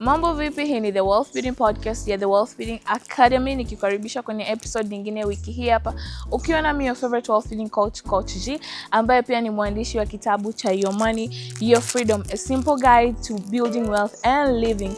Mambo vipi, hii ni The Wealth Building Podcast ya The Wealth Building Academy, nikikaribisha kwenye episode nyingine wiki hii hapa ukiwa na your favorite wealth building coach G, ambaye pia ni mwandishi wa kitabu cha Your Money, Your Freedom, A Simple Guide to Building Wealth and Living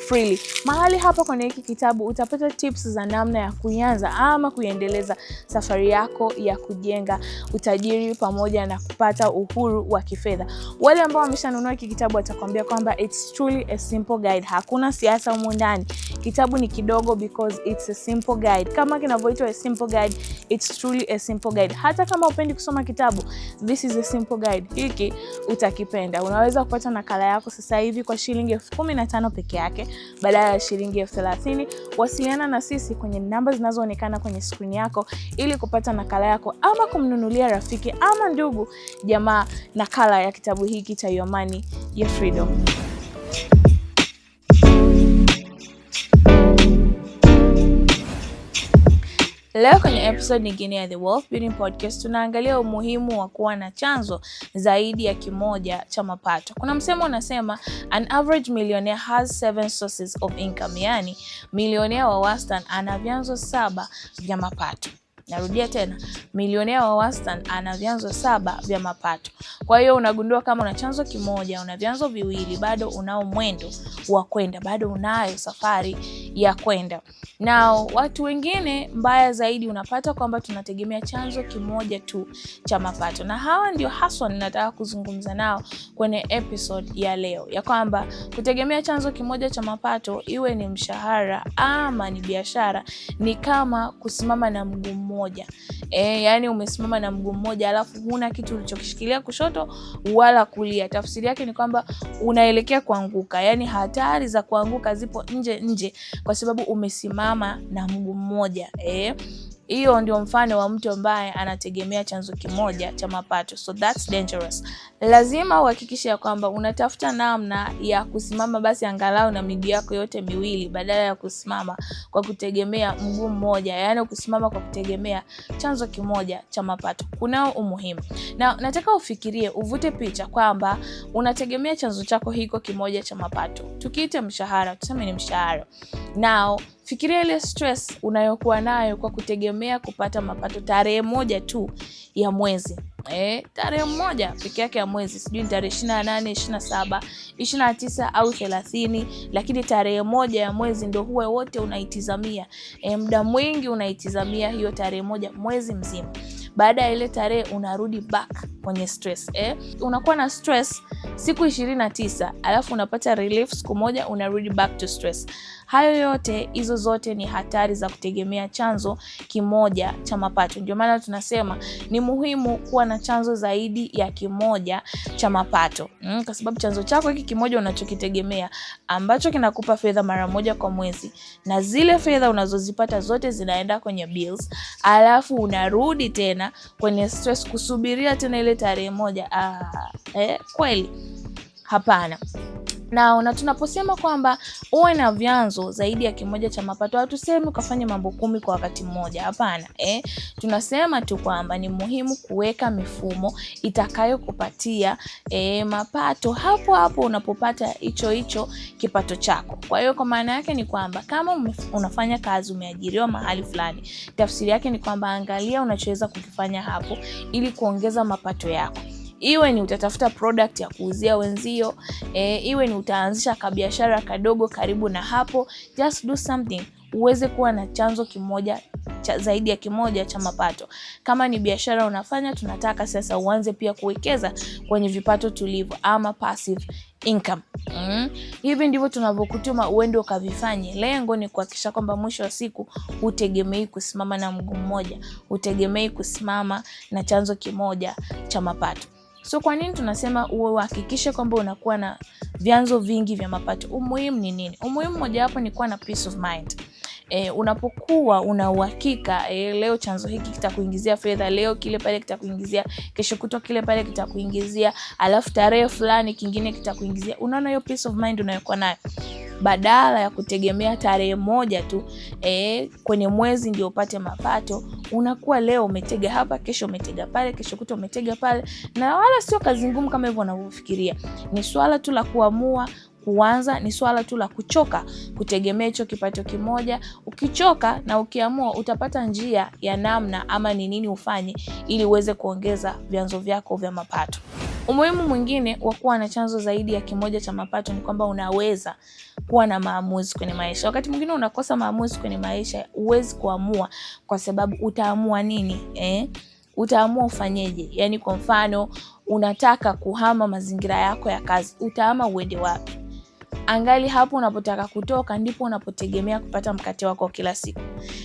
Freely. Mahali hapa kwenye hiki kitabu utapata tips za namna ya kuanza ama kuendeleza safari yako ya kujenga utajiri pamoja na kupata uhuru wa kifedha. Wale ambao wameshanunua hiki kitabu watakwambia kwamba it's truly a simple guide. Hakuna siasa humu ndani. Kitabu ni kidogo because it's a simple guide. Kama kinavyoitwa a simple guide, it's truly a simple guide. Hata kama upendi kusoma kitabu, this is a simple guide. Hiki utakipenda. Unaweza kupata nakala yako sasa hivi kwa shilingi 15 peke yake badala ya shilingi 30. Wasiliana na sisi kwenye namba zinazoonekana kwenye screen yako ili kupata nakala yako ama kumnunulia rafiki ama ndugu jamaa nakala ya kitabu hiki cha Your Money, Your Freedom. Leo kwenye episode nyingine ya The Wealth Building Podcast tunaangalia umuhimu wa kuwa na chanzo zaidi ya kimoja cha mapato. Kuna msemo unasema an average millionaire has 7 sources of income, yani milionea wa wastani ana vyanzo 7 vya mapato. Narudia tena, milionea wa wastani ana vyanzo 7 vya mapato. Kwa hiyo unagundua kama una chanzo kimoja, una vyanzo viwili, bado unao mwendo wa kwenda, bado unayo safari ya kwenda. Na watu wengine mbaya zaidi unapata kwamba tunategemea chanzo kimoja tu cha mapato. Na hawa ndio haswa ninataka kuzungumza nao kwenye episode ya leo. Ya kwamba kutegemea chanzo kimoja cha mapato, iwe ni mshahara ama ni biashara, ni kama kusimama na mguu mmoja. Yani umesimama na mguu mmoja alafu huna kitu ulichokishikilia kushoto wala kulia. Tafsiri yake ni kwamba unaelekea kuanguka. Yani hatari za kuanguka zipo nje kwa sababu umesimama na mguu mmoja. Hiyo ndio mfano wa mtu ambaye anategemea chanzo kimoja cha mapato. So that's dangerous. Lazima uhakikishe ya kwamba unatafuta namna ya kusimama basi angalau na miguu yako yote miwili badala ya kusimama kwa kutegemea mguu mmoja. Yaani kusimama kwa kutegemea chanzo kimoja cha mapato. Kunao umuhimu. Na nataka ufikirie, uvute picha kwamba unategemea chanzo chako hiko kimoja cha mapato. Tukiita mshahara, tuseme ni mshahara. Now, fikiria ile stress unayokuwa nayo kwa kutegemea kupata mapato tarehe moja tu ya mwezi. Tarehe moja peke yake ya mwezi, sijui ni tarehe 28, 27, 29 au 30, lakini tarehe moja ya mwezi ndio huwa wote unaitizamia. Muda mwingi unaitizamia hiyo tarehe moja mwezi mzima. Baada ya ile tarehe unarudi back kwenye stress. Unakuwa na stress siku 29, alafu unapata relief siku moja, unarudi back to stress. Hayo yote, hizo zote ni hatari za kutegemea chanzo kimoja cha mapato. Ndio maana tunasema ni muhimu kuwa na chanzo zaidi ya kimoja cha mapato. Kwa sababu chanzo chako hiki kimoja unachokitegemea ambacho kinakupa fedha mara moja kwa mwezi, na zile fedha unazozipata zote zinaenda kwenye bills, alafu unarudi tena kwenye stress kusubiria tena ile tarehe moja. Kweli? Hapana. Na tunaposema kwamba uwe na vyanzo zaidi ya kimoja cha mapato, hatusemi ukafanye mambo 10 kwa wakati mmoja. Hapana. Tunasema tu kwamba ni muhimu kuweka mifumo itakayokupatia mapato hapo unapopata hicho kipato chako. Kwa hiyo kwa maana yake ni kwamba kama unafanya kazi, umeajiriwa mahali fulani, tafsiri yake ni kwamba angalia unachoweza kukifanya hapo ili kuongeza mapato yako. Iwe ni utatafuta product ya kuuzia wenzio, iwe ni utaanzisha kabiashara kadogo karibu na hapo, just do something uweze kuwa na chanzo kimoja zaidi ya kimoja cha mapato. Kama ni biashara unafanya, tunataka sasa uanze pia kuwekeza kwenye vipato tulivu ama passive income. Hivi ndivyo tunavyokutuma uende ukavifanye. Lengo ni kuhakikisha kwamba mwisho wa siku utegemei kusimama na mguu mmoja, utegemei kusimama na chanzo kimoja cha mapato. So kwa nini tunasema uhakikishe kwamba unakuwa na vyanzo vingi vya mapato? Umuhimu ni nini? Umuhimu moja hapo ni kuwa na peace of mind. Unapokuwa una uhakika leo chanzo hiki kitakuingizia fedha, leo kile pale kitakuingizia, kesho kutwa kile pale kitakuingizia, alafu tarehe fulani kingine kitakuingizia. Unaona hiyo peace of mind unayokuwa nayo, badala ya kutegemea tarehe moja tu kwenye mwezi ndio upate mapato. Unakuwa leo umetega hapa, kesho umetega pale, kesho kutwa umetega pale, na wala sio kazi ngumu kama hivyo unavyofikiria. Ni swala tu la kuamua kuanza ni swala tu la kuchoka kutegemea hicho kipato kimoja. Ukichoka na ukiamua, utapata njia ya namna ama ni nini ufanye ili uweze kuongeza vyanzo vyako vya mapato. Umuhimu mwingine wa kuwa na chanzo zaidi ya kimoja cha mapato ni kwamba unaweza kuwa na maamuzi kwenye maisha. Wakati mwingine unakosa maamuzi kwenye maisha, huwezi kuamua kwa sababu utaamua nini? Utaamua ufanyeje? Yani kwa mfano unataka kuhama mazingira yako ya kazi, utahama uende wapi? Angali hapo unapotaka kutoka ndipo unapotegemea kupata mkate wako kila siku.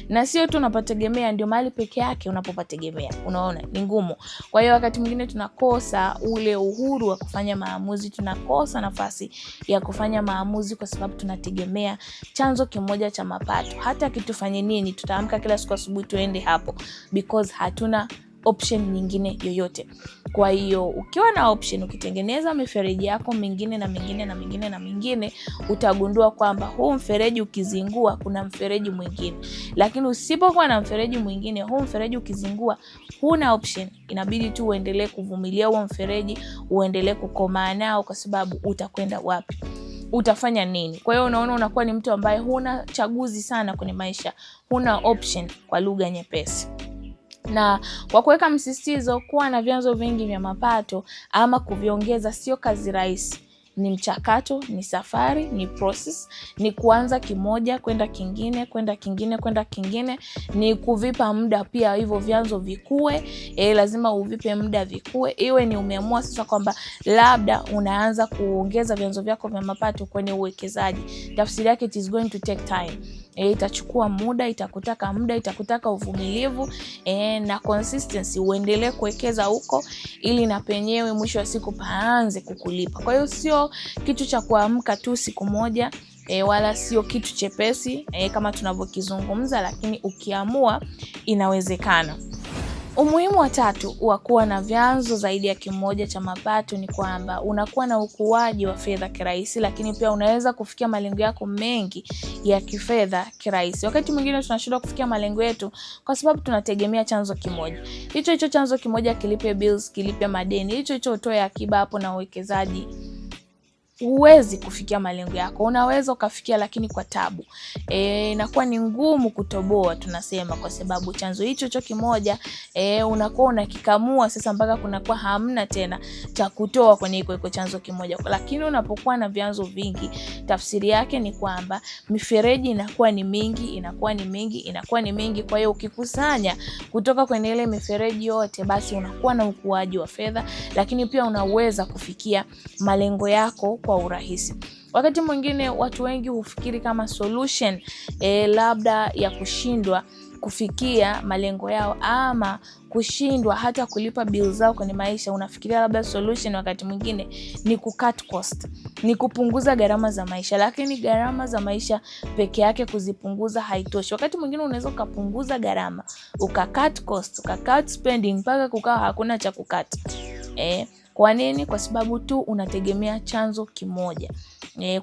Na sio tu unapotegemea, ndio mahali peke yake unapopategemea. Unaona, ni ngumu. Kwa hiyo wakati mwingine tunakosa ule uhuru wa kufanya maamuzi, tunakosa nafasi ya kufanya maamuzi kwa sababu tunategemea chanzo kimoja cha mapato. Hata kitufanye nini, tutaamka kila siku asubuhi tuende hapo because hatuna option nyingine yoyote. Kwa hiyo ukiwa na option, ukitengeneza mifereji yako mingine na mingine na mingine na mingine, utagundua kwamba huu mfereji ukizingua kuna mfereji mwingine. Lakini usipokuwa na mfereji mwingine, huu mfereji ukizingua huna option. Inabidi tu uendelee kuvumilia huo mfereji, uendelee kukomaa nao kwa sababu utakwenda wapi? Utafanya nini? Kwa hiyo unaona unakuwa ni mtu ambaye huna chaguzi sana kwenye maisha, huna option kwa lugha nyepesi. Na kwa kuweka msisitizo, kuwa na vyanzo vingi vya mapato ama kuviongeza sio kazi rahisi. Ni mchakato, ni safari, ni process, ni kuanza kimoja kwenda kingine, kwenda kingine, kwenda kingine, ni kuvipa muda pia hivyo vyanzo vikue. Lazima uvipe muda vikue. Iwe ni umeamua sasa kwamba labda unaanza kuongeza vyanzo vyako vya mapato kwenye uwekezaji. Tafsiri yake, it is going to take time. Itachukua muda, itakutaka uvumilivu na consistency. Uendelee kuwekeza huko ili na penyewe mwisho wa siku paanze kukulipa. Kwa hiyo sio kitu cha kuamka tu siku moja, wala sio kitu chepesi kama tunavyokizungumza, lakini ukiamua inawezekana. Umuhimu wa tatu wa kuwa na vyanzo zaidi ya kimoja cha mapato ni kwamba unakuwa na ukuaji wa fedha kirahisi, lakini pia unaweza kufikia malengo yako mengi ya kifedha kirahisi. Wakati mwingine tunashindwa kufikia malengo yetu kwa sababu tunategemea chanzo kimoja. Hicho chanzo kimoja kilipe bills, kilipe madeni, hicho utoe akiba hapo na uwekezaji. Huwezi kufikia malengo yako. Unaweza ukafikia lakini kwa tabu. Inakuwa ni ngumu kutoboa, tunasema, kwa sababu chanzo hicho kimoja unakuwa unakikamua sasa mpaka kunakuwa hamna tena cha kutoa kwenye iko chanzo kimoja. Lakini unapokuwa na vyanzo vingi, tafsiri yake ni kwamba mifereji inakuwa ni mingi. Kwa hiyo ukikusanya kutoka kwenye ile mifereji yote, basi unakuwa na ukuaji wa fedha, lakini pia unaweza kufikia malengo yako kwa urahisi. Wakati mwingine watu wengi hufikiri kama solution labda ya kushindwa kufikia malengo yao ama kushindwa hata kulipa bills zao kwenye maisha, unafikiria labda solution wakati mwingine ni kucut cost, ni kupunguza gharama za maisha. Lakini gharama za maisha peke yake kuzipunguza haitoshi. Wakati mwingine unaweza kupunguza gharama, ukacut cost, ukacut spending mpaka kukawa hakuna cha kukat. Kwa nini? Kwa sababu tu unategemea chanzo kimoja.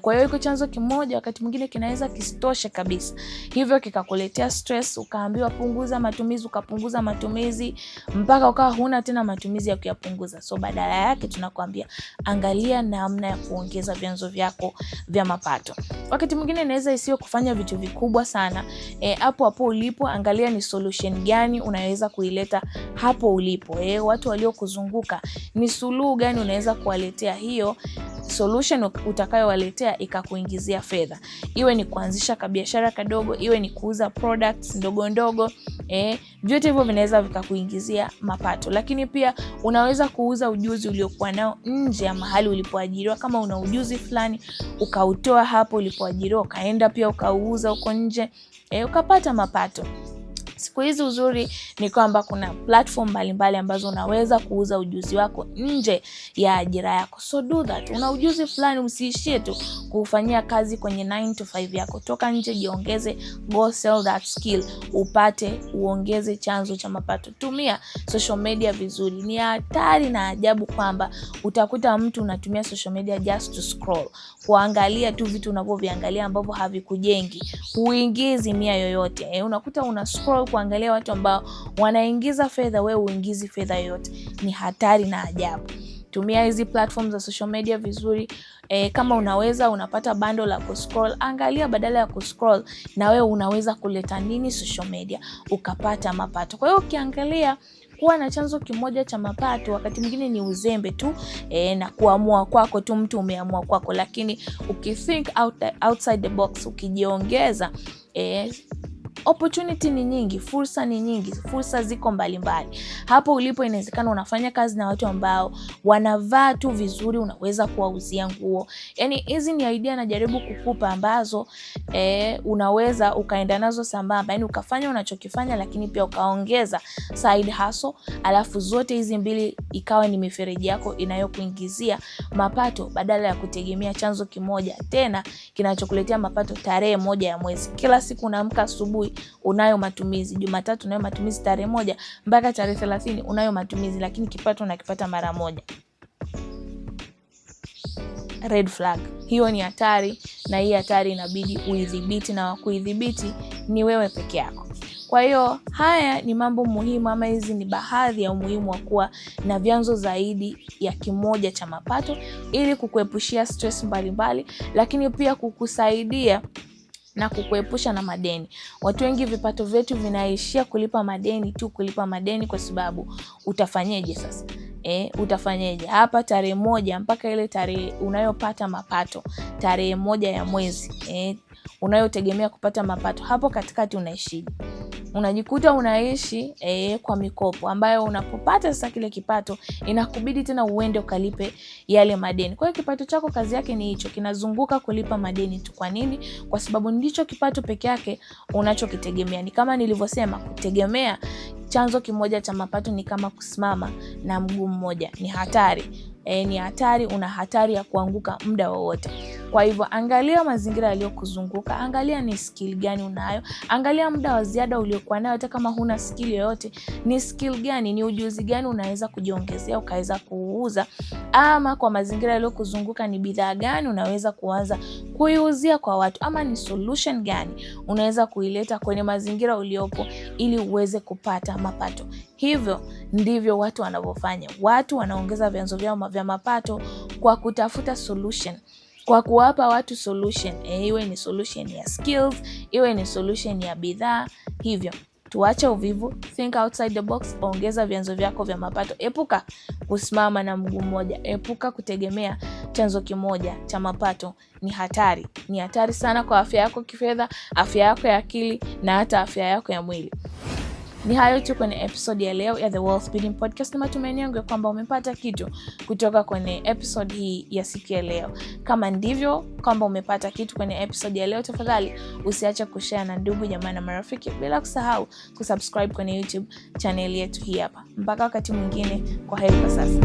Kwa hiyo iko chanzo kimoja wakati mwingine kinaweza kisitoshe kabisa. Hivyo kikakuletea stress, ukaambiwa punguza matumizi, ukapunguza matumizi mpaka ukawa huna tena matumizi ya kuyapunguza. So badala yake tunakwambia angalia namna ya kuongeza vyanzo vyako vya mapato. Wakati mwingine inaweza isiwe kufanya vitu vikubwa sana. Hapo ulipo, angalia ni solution gani unaweza kuileta hapo ulipo. Watu waliokuzunguka ni suluhu gani unaweza kuwaletea, hiyo solution utakayowaletea ikakuingizia fedha. Iwe ni kuanzisha kabiashara kadogo, iwe ni kuuza products ndogo ndogo, vyote hivyo vinaweza vikakuingizia mapato. Lakini pia unaweza kuuza ujuzi uliokuwa nao nje ya mahali ulipoajiriwa. Kama una ujuzi fulani ukautoa hapo ulipoajiriwa, ukaenda pia ukauuza huko nje, ukapata mapato. Siku hizi uzuri ni kwamba kuna platform mbalimbali ambazo unaweza kuuza ujuzi wako nje ya ajira yako. So do that. Una ujuzi fulani, usiishie tu kufanyia kazi kwenye 9 to 5 yako. Toka nje, jiongeze, go sell that skill, upate uongeze chanzo cha mapato. Tumia social media vizuri. Ni hatari na ajabu kwamba utakuta mtu unatumia social media just to scroll, kuangalia tu vitu unavyoviangalia ambavyo havikujengi, huingizi nia yoyote. Unakuta una scroll kuangalia watu ambao wanaingiza fedha, wewe uingizi fedha yoyote. Ni hatari na ajabu. tumia hizi platforms za social media vizuri. Kama unaweza unapata bundle la kuscroll, angalia badala ya kuscroll na wewe unaweza kuleta nini social media ukapata mapato. Kwa hiyo ukiangalia kuwa na chanzo kimoja cha mapato wakati mwingine ni uzembe tu na kuamua kwako tu, mtu umeamua kwako, lakini ukithink outside the box, ukijiongeza, opportunity ni nyingi, fursa ni nyingi, fursa ziko mbalimbali. Hapo ulipo inawezekana unafanya kazi na watu ambao wanavaa tu vizuri, unaweza kuwauzia nguo. Yani hizi ni idea najaribu kukupa ambazo unaweza ukaenda nazo sambamba, yani ukafanya unachokifanya lakini pia ukaongeza side hustle, alafu zote hizi mbili ikawa ni mifereji yako inayokuingizia mapato badala ya kutegemea chanzo kimoja tena kinachokuletea mapato tarehe moja ya mwezi. Kila siku unaamka asubuhi unayo matumizi, Jumatatu unayo matumizi, tarehe moja mpaka tarehe 30 unayo matumizi, lakini kipato unakipata mara moja. Red flag. Hiyo ni hatari, na hii hatari inabidi uidhibiti, na kuidhibiti ni wewe peke yako. Kwa hiyo haya ni mambo muhimu, ama hizi ni baadhi ya umuhimu wa kuwa na vyanzo zaidi ya kimoja cha mapato ili kukuepushia stress mbalimbali, lakini pia kukusaidia na kukuepusha na madeni. Watu wengi vipato vyetu vinaishia kulipa madeni kwa sababu utafanyeje sasa? Utafanyeje? Hapa tarehe moja mpaka ile tarehe unayopata mapato, tarehe moja ya mwezi, unayotegemea kupata mapato, hapo katikati unaishije? Unajikuta unaishi kwa mikopo ambayo unapopata sasa kile kipato inakubidi tena uende ukalipe yale madeni. Kwa hiyo kipato chako kazi yake ni hicho, kinazunguka kulipa madeni tu. Kwa nini? Kwa sababu ndicho kipato peke yake unachokitegemea. Ni kama nilivyosema, kutegemea chanzo kimoja cha mapato ni kama kusimama na mguu mmoja. Ni hatari. Ni hatari, una hatari ya kuanguka muda wowote. Kwa hivyo angalia mazingira yaliyokuzunguka, angalia ni skill gani unayo, angalia muda wa ziada uliokuwa nayo. Hata kama huna skill yoyote, ni skill gani, ni ujuzi gani unaweza kujiongezea ukaweza kuuza, ama kwa mazingira yaliyokuzunguka ni bidhaa gani unaweza kuanza kuiuzia kwa watu, ama ni solution gani unaweza kuileta kwenye mazingira uliopo ili uweze kupata mapato. Hivyo ndivyo watu wanavyofanya. Watu wanaongeza vyanzo vyao vya mapato kwa kutafuta solution, kwa kuwapa watu solution. Iwe ni solution ya skills, iwe ni solution ya bidhaa. Hivyo tuache uvivu, think outside the box, ongeza vyanzo vyako vya mapato. Epuka kusimama na mguu mmoja, epuka kutegemea chanzo kimoja cha mapato. Ni hatari, ni hatari sana kwa afya yako kifedha, afya yako ya akili, na hata afya yako ya mwili. Ni hayo tu kwenye episode ya leo ya The Wealth Building Podcast. Ni matumaini yangu kwamba umepata kitu kutoka kwenye episode hii ya siku ya leo. Kama ndivyo kwamba umepata kitu kwenye episode ya leo, tafadhali usiache kushare na ndugu, jamaa na marafiki, bila kusahau kusubscribe kwenye YouTube channel yetu hii hapa. Mpaka wakati mwingine, kwa heri kwa sasa.